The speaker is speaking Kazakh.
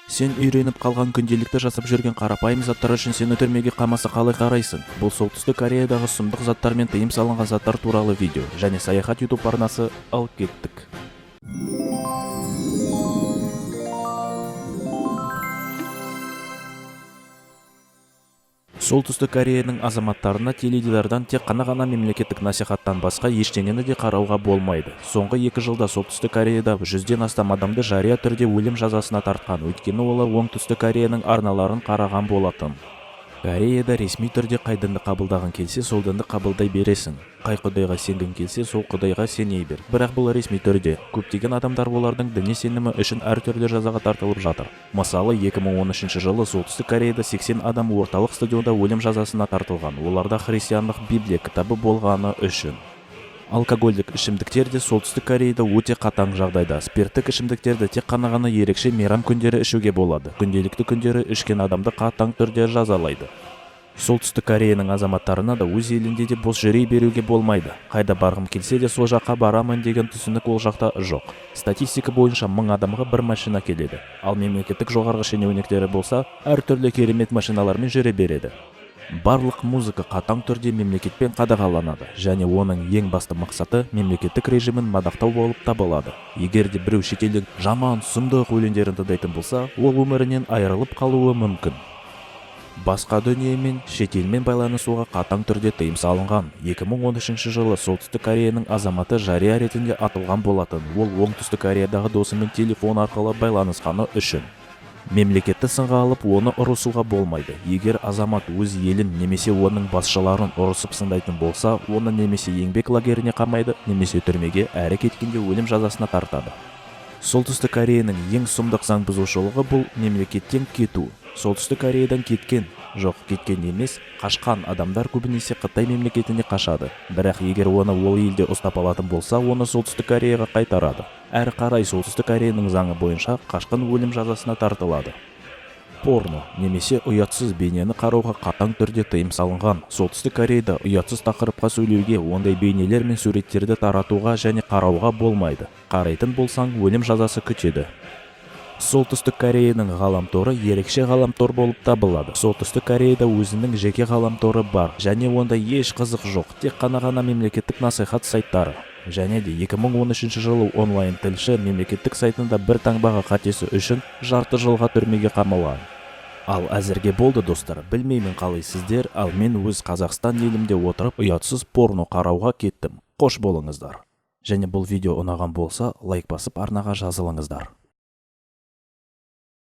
Сен үйреніп қалған күнделікті жасап жүрген қарапайым заттар үшін сені түрмеге қамаса қалай қарайсың? Бұл Солтүстік Кореядағы сұмдық заттар мен тыйым салынған заттар туралы видео және саяхат YouTube арнасы. Ал кеттік. Солтүстік Кореяның азаматтарына теледидардан тек қана мемлекеттік насихаттан басқа ештеңені де қарауға болмайды. Соңғы 2 жылда Солтүстік Кореяда 100-ден астам адамды жария түрде өлім жазасына тартқан, өйткені олар Оңтүстік Кореяның арналарын қараған болатын. Кореяда ресми түрде қай дінді қабылдаған келсе, сол дінді қабылдай бересің. Қай құдайға сенгің келсе, сол құдайға сене бер. Бірақ бұл ресми түрде. Көптеген адамдар олардың діни сенімі үшін әртүрлі жазаға тартылып жатыр. Мысалы, 2013 жылы Солтүстік Кореяда 80 адам орталық стадионда өлім жазасына тартылған. Оларда христиандық Библия кітабы болғаны үшін. Алкогольдік ішімдіктерде Солтүстік Кореяда өте қатаң жағдайда. Спирттік ішімдіктерді тек қана ерекше мейрам күндері ішуге болады. Күнделікті күндері ішкен адамды қатаң түрде жазалайды. Солтүстік Кореяның азаматтарына да өз елінде де бос жүре беруге болмайды. Қайда барғым келсе де сол жаққа барамын деген түсінік ол жақта жоқ. Статистика бойынша 1000 адамға бір машина келеді. Ал мемлекеттік жоғарғы шенеуніктері болса, әртүрлі керемет машиналармен жүре береді. Барлық музыка қатаң түрде мемлекетпен қадағаланады, және оның ең басты мақсаты мемлекеттік режимін мадақтау болып табылады. Егер де біреу шетелдің жаман, сұмдық өлеңдерін тыңдайтын болса, ол өмірінен айырылып қалуы мүмкін. Басқа дүниемен, шетелмен байланысуға қатаң түрде тыйым салынған. 2013 жылы Солтүстік Кореяның азаматы жария ретінде атылған болатын. Ол Оңтүстік Кореядағы досымен телефон арқылы байланысқаны үшін. Мемлекетті сынға алып, оны ұрысуға болмайды. Егер азамат өз елін немесе оның басшыларын ұрысып сындайтын болса, оны немесе еңбек лагеріне қамайды, немесе түрмеге, әрі кеткенде өлім жазасына тартады. Солтүстік Кореяның ең сұмдық заң бұзушылығы бұл мемлекеттен кету. Солтүстік Кореядан кеткен емес, қашқан адамдар көбінесе Қытай мемлекетіне қашады. Бірақ егер оны ол елде ұстап алатын болса, оны Солтүстік Кореяға қайтарады. Әрі қарай Солтүстік Кореяның заңы бойынша қашқын өлім жазасына тартылады. Порно немесе ұятсыз бейнені қарауға қатаң түрде тыйым салынған. Солтүстік Кореяда ұятсыз тақырыпқа сөйлеуге, ондай бейнелер мен суреттерді таратуға және қарауға болмайды. Қарайтын болсаң, өлім жазасы күтеді. Солтүстік Кореяның ғаламторы ерекше ғаламтор болып табылады. Солтүстік Кореяда өзінің жеке ғаламторы бар, және онда еш қызық жоқ, тек қана мемлекеттік насихат сайттары. Және де 2013 жылы онлайн тілші мемлекеттік сайтында бір таңбаға қатесі үшін жарты жылға түрмеге қамалған. Ал әзірге болды достар, білмеймін қалай сіздер, ал мен өз Қазақстан елімде отырып ұятсыз порно қарауға кеттім. Қош болыңыздар. Және бұл видео ұнаған болса, лайк басып арнаға жазылыңыздар.